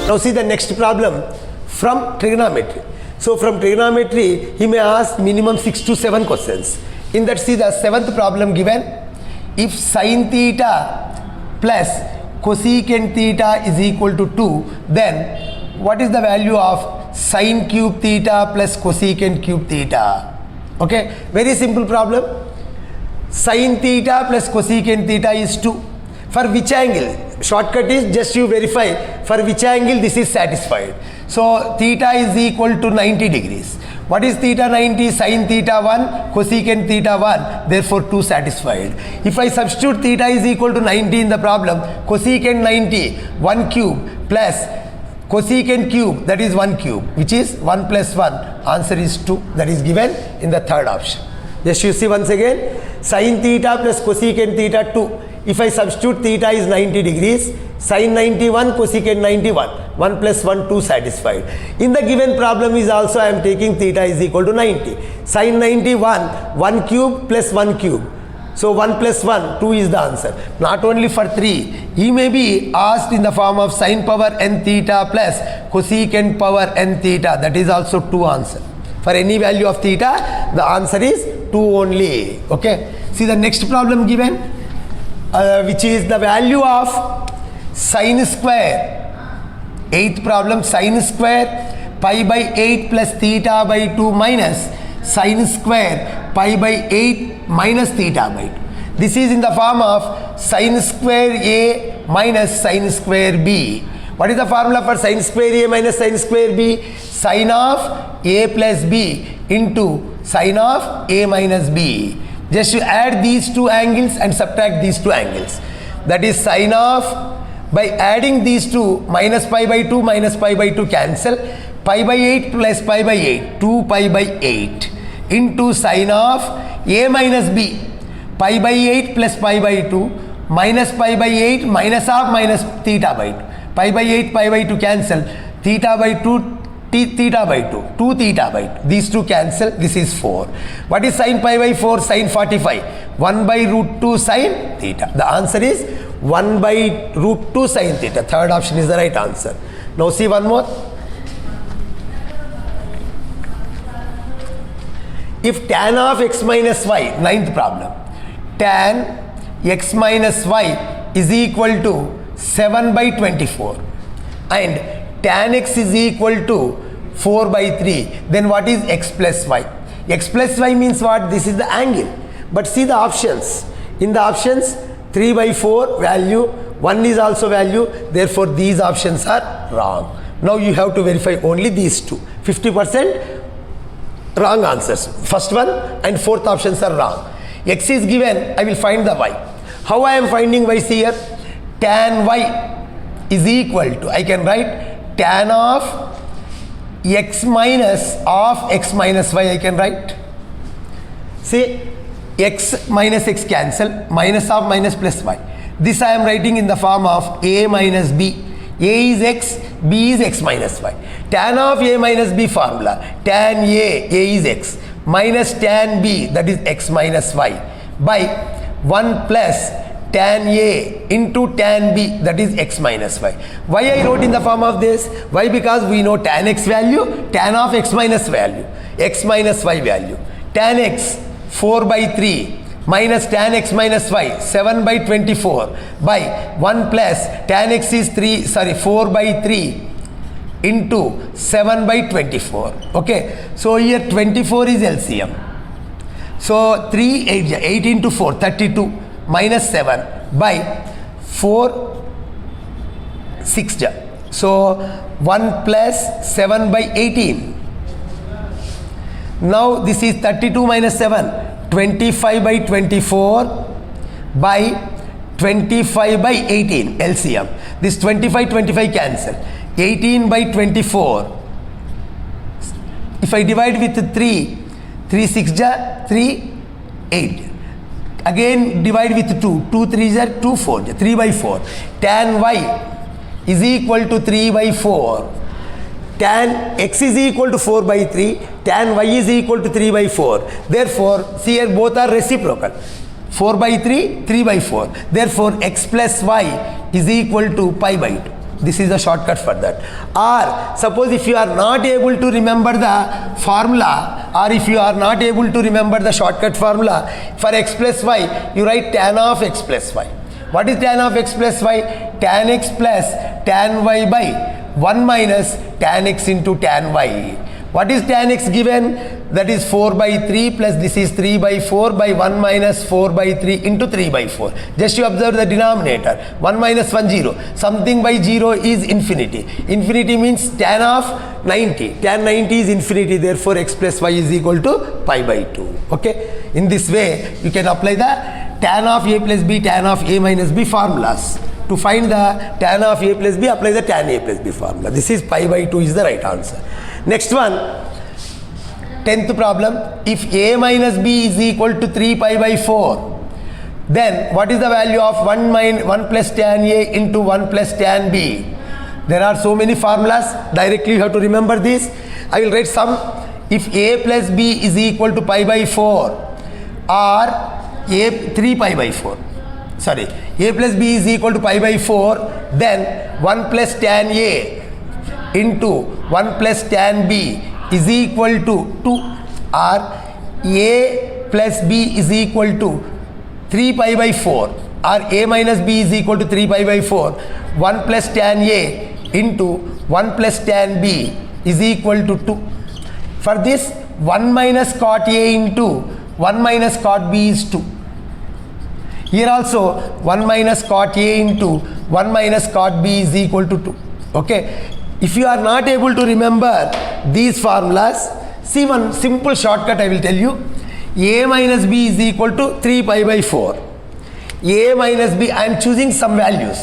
Now see the next problem from trigonometry. So from trigonometry, he may ask minimum 6 to 7 questions. In that, see the 7th problem given. If sin theta plus cosecant theta is equal to 2, then what is the value of sin cube theta plus cosecant cube theta? Okay, very simple problem. Sin theta plus cosecant theta is 2. For which angle? Shortcut is just you verify for which angle this is satisfied. So theta is equal to 90 degrees. What is theta 90? Sin theta 1, cosecant theta 1, therefore 2 satisfied. If I substitute theta is equal to 90 in the problem, cosecant 90, 1 cube plus cosecant cube, that is 1 cube, which is 1 plus 1, answer is 2, that is given in the third option. Just you see once again, sin theta plus cosecant theta 2. If I substitute theta is 90 degrees, sin 91, cosecant 91, 1 plus 1, 2 satisfied. In the given problem is also I am taking theta is equal to 90. Sin 91, 1 cube plus 1 cube. So 1 plus 1, 2 is the answer. Not only for 3, he may be asked in the form of sin power n theta plus cosecant power n theta. That is also 2 answer. For any value of theta, the answer is 2 only. Okay. See the next problem given, which is the value of sin square. 8th problem, sin square pi by 8 plus theta by 2 minus sin square pi by 8 minus theta by 2. This is in the form of sin square A minus sin square B. What is the formula for sin square A minus sin square B? Sin of A plus B into sin of A minus B. Just you add these two angles and subtract these two angles. That is sin of, by adding these two, minus pi by 2 minus pi by 2 cancel. Pi by 8 plus pi by 8, 2 pi by 8 into sin of A minus B. Pi by 8 plus pi by 2 minus pi by 8 minus of minus theta by 2. Pi by 8 pi by 2 cancel. Theta by 2 theta by 2, 2 theta by 2. These two cancel, this is 4. What is sin pi by 4? Sin 45. 1 by root 2 sin theta. The answer is 1 by root 2 sin theta. Third option is the right answer. Now see one more. If tan of x minus y, 9th problem, tan x minus y is equal to 7 by 24 and tan x is equal to 4 by 3, then what is x plus y? X plus y means what? This is the angle. But see the options. In the options, 3 by 4 value, 1 is also value, therefore these options are wrong. Now you have to verify only these two. 50% wrong answers. First one and fourth options are wrong. X is given, I will find the y. How I am finding y here? Tan y is equal to, I can write tan of x minus of x minus y, I can write. See, x minus x cancel, minus of minus plus y. This I am writing in the form of a minus b. A is x, b is x minus y. Tan of a minus b formula, tan a is x, minus tan b, that is x minus y, by 1 plus tan a into tan b, that is x minus y. Why I wrote in the form of this? Why? Because we know tan x value, tan of x minus value, x minus y value. Tan x 4 by 3 minus tan x minus y 7 by 24 by 1 plus tan x is 4 by 3 into 7 by 24. Okay, so here 24 is LCM. So 8 into 4, 32 minus 7 by 4, 6. So 1 plus 7 by 18. Now this is 32 minus 7, 25 by 24 by 25 by 18 LCM. This 25 cancel. 18 by 24. If I divide with 3, 3 6 3, 8. Again divide with 2, 2 3 2 4, 3 by 4. Tan y is equal to 3 by 4. Tan x is equal to 4 by 3, tan y is equal to 3 by 4. Therefore, see here both are reciprocal. 4 by 3, 3 by 4. Therefore, x plus y is equal to pi by 2. This is the shortcut for that. Or suppose if you are not able to remember the formula, or if you are not able to remember the shortcut formula for x plus y, you write tan of x plus y. What is tan of x plus y? Tan x plus tan y by 1 minus tan x into tan y. What is tan x given? That is 4 by 3 plus this is 3 by 4 by 1 minus 4 by 3 into 3 by 4. Just you observe the denominator. 1 minus 1 0. Something by 0 is infinity. Infinity means tan of 90. Tan 90 is infinity. Therefore x plus y is equal to pi by 2. Okay. In this way you can apply the tan of a plus b, tan of a minus b formulas. To find the tan of a plus b, apply the tan a plus b formula. This is pi by 2 is the right answer. Next one, 10th problem. If a minus b is equal to 3 pi by 4, then what is the value of 1 plus tan a into 1 plus tan b? There are so many formulas. Directly you have to remember this. I will write some. If a plus b is equal to pi by 4 or a 3 pi by 4. Sorry, a plus b is equal to pi by 4, then 1 plus tan a into 1 plus tan b is equal to 2, or a plus b is equal to 3 pi by 4, or a minus b is equal to 3 pi by 4, 1 plus tan a into 1 plus tan b is equal to 2. For this, 1 minus cot a into 1 minus cot b is 2. Here also 1 minus cot a into 1 minus cot b is equal to 2. Okay. If you are not able to remember these formulas, see one simple shortcut I will tell you. A minus b is equal to 3 pi by 4. A minus b, I am choosing some values.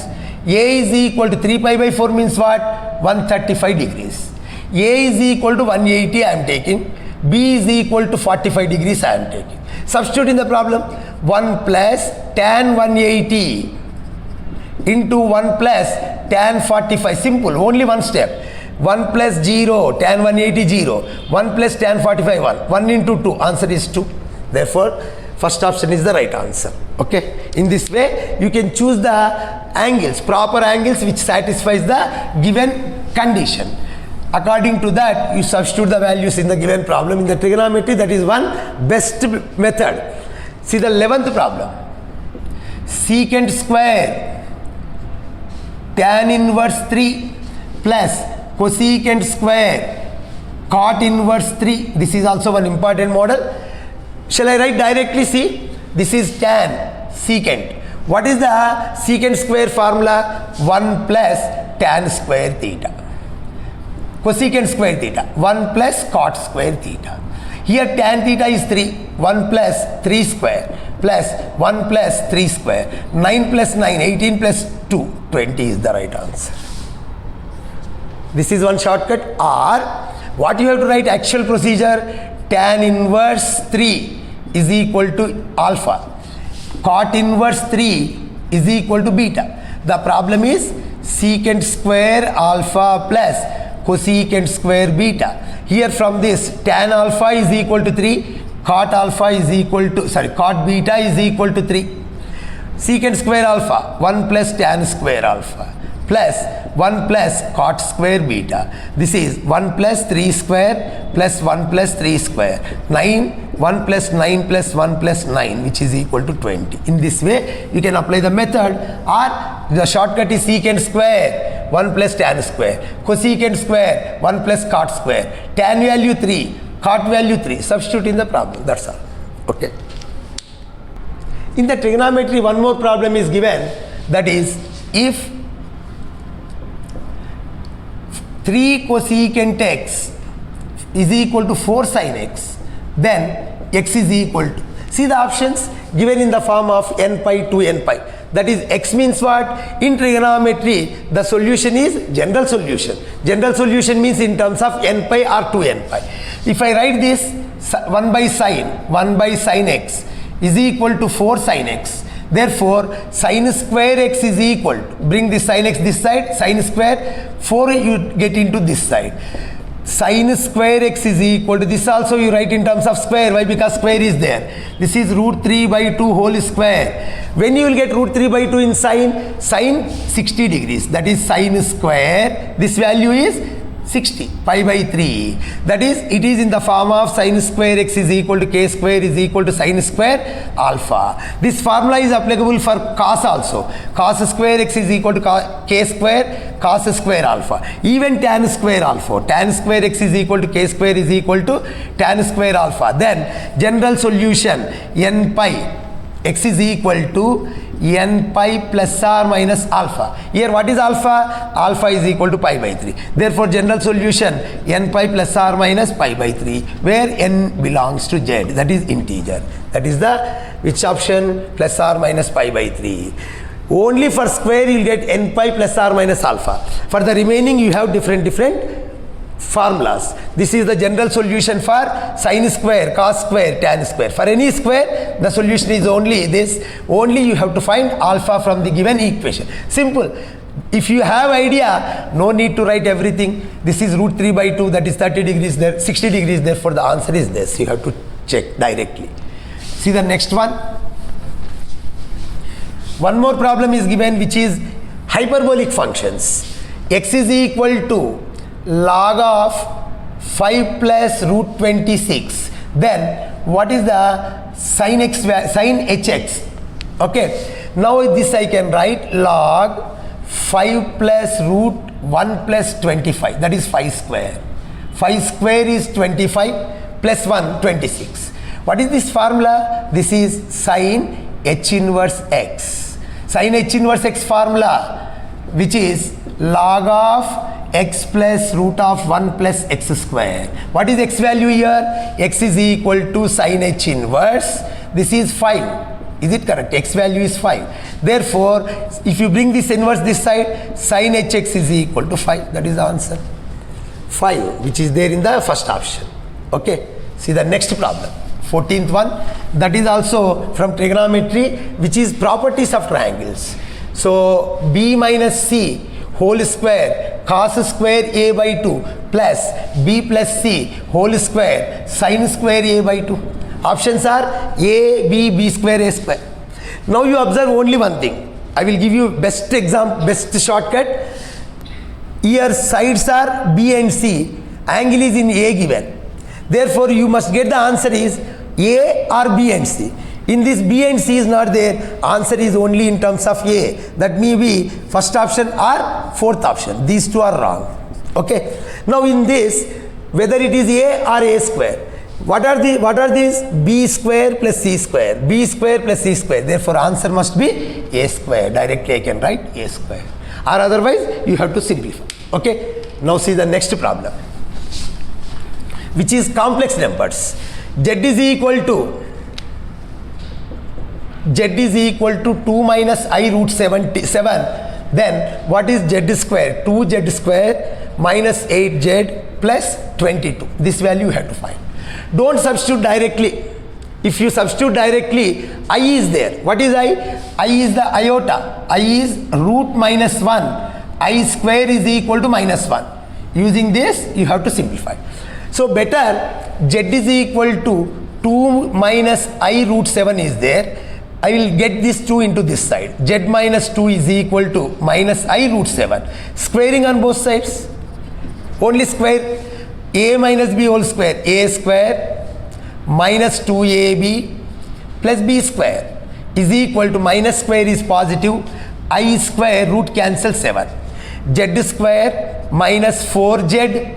A is equal to 3 pi by 4 means what? 135 degrees. A is equal to 180 I am taking. B is equal to 45 degrees I am taking. Substitute in the problem. 1 plus tan 180 into 1 plus tan 45. Simple, only one step. 1 plus 0, tan 180 0. 1 plus tan 45 1. 1 into 2, answer is 2. Therefore, first option is the right answer. Okay. In this way, you can choose the angles, proper angles which satisfies the given condition. According to that, you substitute the values in the given problem. In the trigonometry, that is one best method. See the 11th problem. Secant square tan inverse 3 plus cosecant square cot inverse 3. This is also one important model. Shall I write directly? See, this is tan secant. What is the secant square formula? 1 plus tan square theta. Cosecant square theta, 1 plus cot square theta. Here tan theta is 3, 1 plus 3 square plus 1 plus 3 square, 9 plus 9, 18 plus 2, 20 is the right answer. This is one shortcut. Or what you have to write actual procedure, tan inverse 3 is equal to alpha, cot inverse 3 is equal to beta. The problem is secant square alpha plus cosecant square beta. Here from this, tan alpha is equal to 3, cot alpha is equal to, cot beta is equal to 3. Secant square alpha, 1 plus tan square alpha plus 1 plus cot square beta. This is 1 plus 3 square plus 1 plus 3 square. 9, 1 plus 9 plus 1 plus 9, which is equal to 20. In this way, you can apply the method, or the shortcut is secant square 1 plus tan square, cosecant square 1 plus cot square, tan value 3, cot value 3. Substitute in the problem. That's all. Okay. In the trigonometry, one more problem is given. That is, if 3 cosecant x is equal to 4 sin x, then x is equal to, see the options given in the form of n pi to n pi. That is, x means what? In trigonometry, the solution is general solution. General solution means in terms of n pi or 2n pi. If I write this 1 by sin x is equal to 4 sin x. Therefore, sin square x is equal to, bring this sin x this side, sin square 4 you get into this side. Sin square x is equal to this also you write in terms of square. Why? Because square is there. This is root 3 by 2 whole square. When you will get root 3 by 2 in sin 60 degrees. That is sin square. This value is 60 pi by 3. That is, it is in the form of sin square x is equal to k square is equal to sin square alpha. This formula is applicable for cos also. Cos square x is equal to k square cos square alpha. Even tan square alpha. Tan square x is equal to k square is equal to tan square alpha. Then general solution n pi x is equal to n pi plus or minus alpha. Here what is alpha? Alpha is equal to pi by 3. Therefore general solution n pi plus or minus pi by 3, where n belongs to z, that is integer. That is the which option? Plus or minus pi by 3. Only for square you will get n pi plus or minus alpha. For the remaining you have different formulas. This is the general solution for sin square, cos square, tan square. For any square, the solution is only this. Only you have to find alpha from the given equation. Simple. If you have idea, no need to write everything. This is root 3 by 2, that is 30 degrees there, 60 degrees, therefore the answer is this. You have to check directly. See the next one. One more problem is given, which is hyperbolic functions. X is equal to log of 5 plus root 26. Then what is the sin hx? Okay, now this I can write log 5 plus root 1 plus 25, that is 5 square. 5 square is 25 plus 1 26. What is this formula? This is sin h inverse x. Sin h inverse x formula, which is log of x plus root of 1 plus x square. What is x value here? X is equal to sin h inverse. This is 5. Is it correct? X value is 5. Therefore, if you bring this inverse this side, sin hx is equal to 5. That is the answer. 5, which is there in the first option. Okay. See the next problem. 14th one. That is also from trigonometry, which is properties of triangles. So, b minus c whole square cos square a by 2 plus b plus c whole square sin square a by 2. Options are a, b, b square, a square. Now you observe only one thing. I will give you best shortcut. Here sides are b and c. Angle is in a given. Therefore you must get the answer is a or b and c. In this b and c is not there, answer is only in terms of a. That may be first option or fourth option. These two are wrong. Okay. Now in this, whether it is a or a square, what are these? B square plus c square, b square plus c square. Therefore answer must be a square. Directly I can write a square. Or otherwise you have to simplify. Okay. Now see the next problem, which is complex numbers. Z is equal to 2 minus I root 7. Then what is z square? 2z square minus 8z plus 22. This value you have to find. Don't substitute directly. If you substitute directly, I is there. What is I? I is the iota. I is root minus 1. I square is equal to minus 1. Using this, you have to simplify. So better z is equal to 2 minus I root 7 is there. I will get this 2 into this side. Z minus 2 is equal to minus I root 7. Squaring on both sides. Only square. A minus b whole square. A square minus 2ab plus b square is equal to minus square is positive. I square root cancel 7. Z square minus 4z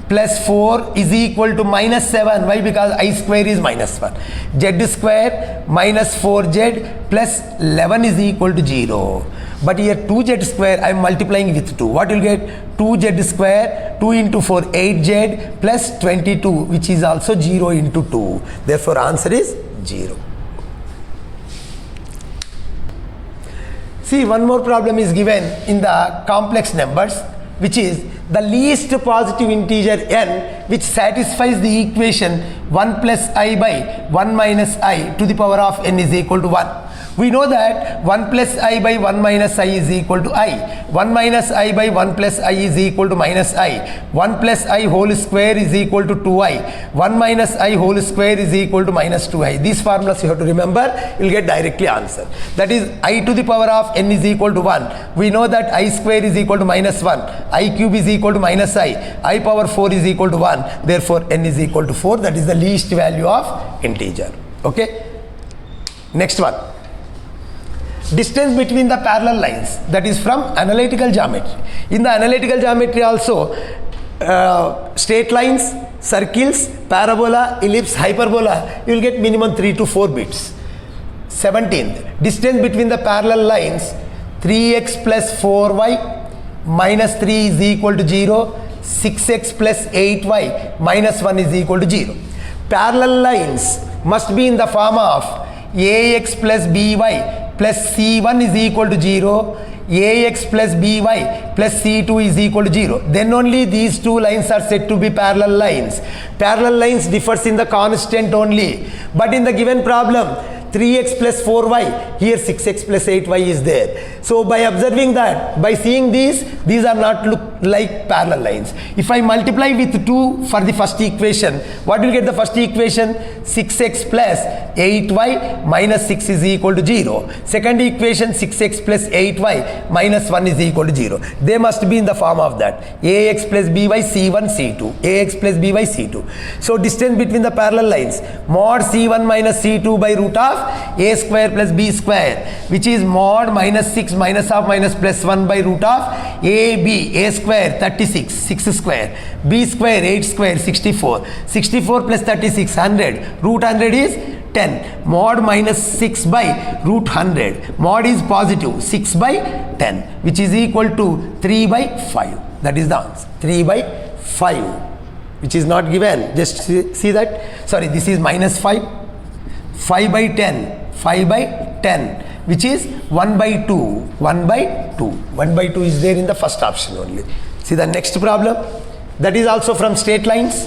plus 4 is equal to minus 7. Why? Because I square is minus 1. Z square minus 4z plus 11 is equal to 0. But here 2z square I am multiplying with 2. What will get? 2z square, 2 into 4, 8z plus 22, which is also 0 into 2. Therefore answer is 0. See, one more problem is given in the complex numbers, which is the least positive integer n which satisfies the equation 1 plus I by 1 minus I to the power of n is equal to 1. We know that 1 plus I by 1 minus I is equal to I. 1 minus I by 1 plus I is equal to minus I. 1 plus I whole square is equal to 2I. 1 minus I whole square is equal to minus 2I. These formulas you have to remember, you will get directly answer. That is I to the power of n is equal to 1. We know that I square is equal to minus 1. I cube is equal to minus I power 4 is equal to 1. Therefore, n is equal to 4. That is the least value of integer. Okay. Next one. Distance between the parallel lines, that is from analytical geometry. In the analytical geometry also, straight lines, circles, parabola, ellipse, hyperbola, you will get minimum 3 to 4 bits. 17th, distance between the parallel lines, 3x plus 4y minus 3 is equal to 0, 6x plus 8y minus 1 is equal to 0. Parallel lines must be in the form of ax plus by plus c1 is equal to 0, ax plus by plus c2 is equal to 0. Then only these two lines are said to be parallel lines. Parallel lines differs in the constant only. But in the given problem, 3x plus 4y, here 6x plus 8y is there. So by observing that, by seeing these are not look like parallel lines. If I multiply with 2 for the first equation, what will get the first equation? 6x plus 8y minus 6 is equal to 0. Second equation, 6x plus 8y minus 1 is equal to 0. They must be in the form of that. ax plus by c1 c2. ax plus by c2. So distance between the parallel lines, mod c1 minus c2 by root of a square plus b square, which is mod minus 6 minus half minus plus 1 by root of a square 36, 6 square, b square 8 square 64, 64 plus 36 100, root 100 is 10, mod minus 6 by root 100, mod is positive 6 by 10, which is equal to 3 by 5. That is the answer, 3 by 5, which is not given. Just see that. Sorry, this is minus 5, 5 by 10, 5 by 10, which is 1 by 2, 1 by 2. 1 by 2 is there in the first option only. See the next problem. That is also from straight lines.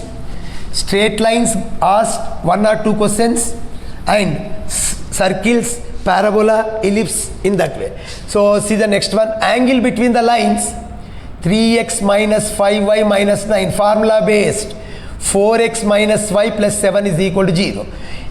Straight lines asked 1 or 2 questions, and circles, parabola, ellipse in that way. So see the next one. Angle between the lines, 3x minus 5y minus 9, formula based. 4x minus y plus 7 is equal to 0.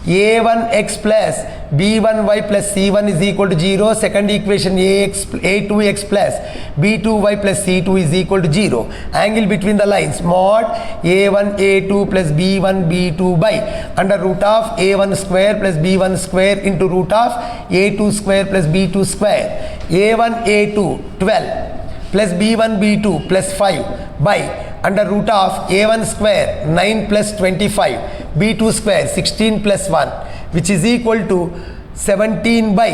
a1x plus b1y plus c1 is equal to 0. Second equation, a2x plus b2y plus c2 is equal to 0. Angle between the lines, mod a1 a2 plus b1 b2 by under root of a1 square plus b1 square into root of a2 square plus b2 square. a1 a2 12 plus b1 b2 plus 5 by under root of a1 square 9 plus 25, b2 square 16 plus 1, which is equal to 17 by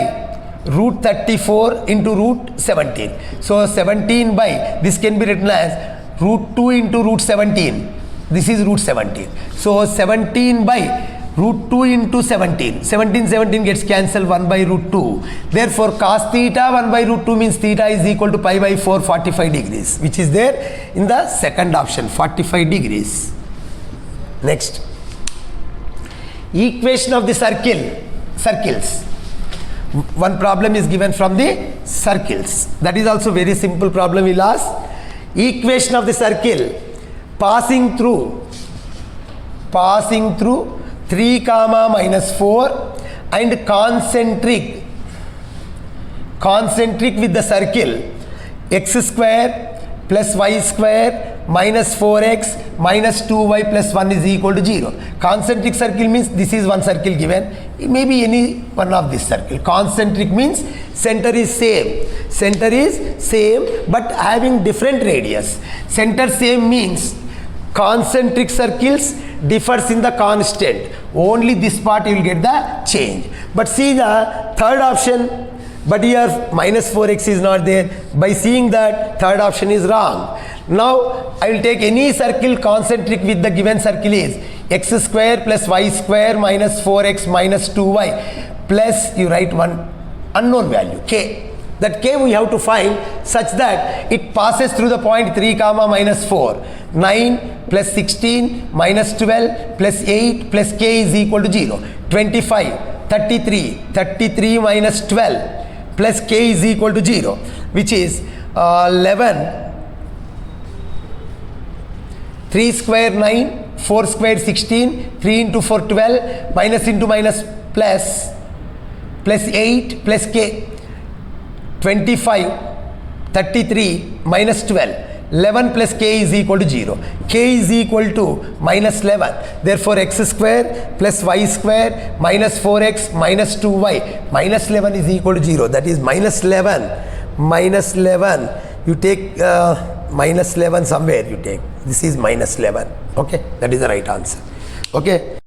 root 34 into root 17. So 17 by, this can be written as root 2 into root 17. This is root 17. So 17 by root 2 into 17. 17 gets cancelled, 1 by root 2. Therefore, cos theta 1 by root 2 means theta is equal to pi by 4, 45 degrees, which is there in the second option, 45 degrees. Next. Equation of the circles. One problem is given from the circles. That is also very simple problem we'll ask. Equation of the circle passing through 3 comma minus 4 and concentric with the circle x square plus y square minus 4x minus 2y plus 1 is equal to 0. Concentric circle means this is one circle given. It may be any one of this circle. Concentric means center is same. Center is same but having different radius. Center same means concentric circles differs in the constant. Only this part you will get the change. But see the third option, but here minus 4x is not there. By seeing that, third option is wrong. Now I will take any circle concentric with the given circle is x square plus y square minus 4x minus 2y plus you write one unknown value k. That k we have to find such that it passes through the point 3 comma minus 4. 9 plus 16 minus 12 plus 8 plus k is equal to 0. 25 33 minus 12 plus k is equal to 0, which is 11. 3 square 9, 4 square 16, 3 into 4 12, minus into minus plus 8 plus k, 25, 33 minus 12, 11 plus k is equal to 0. K is equal to minus 11. Therefore, x square plus y square minus 4x minus 2y minus 11 is equal to 0. That is minus 11. You take minus 11 somewhere you take. This is minus 11. Okay, that is the right answer. Okay.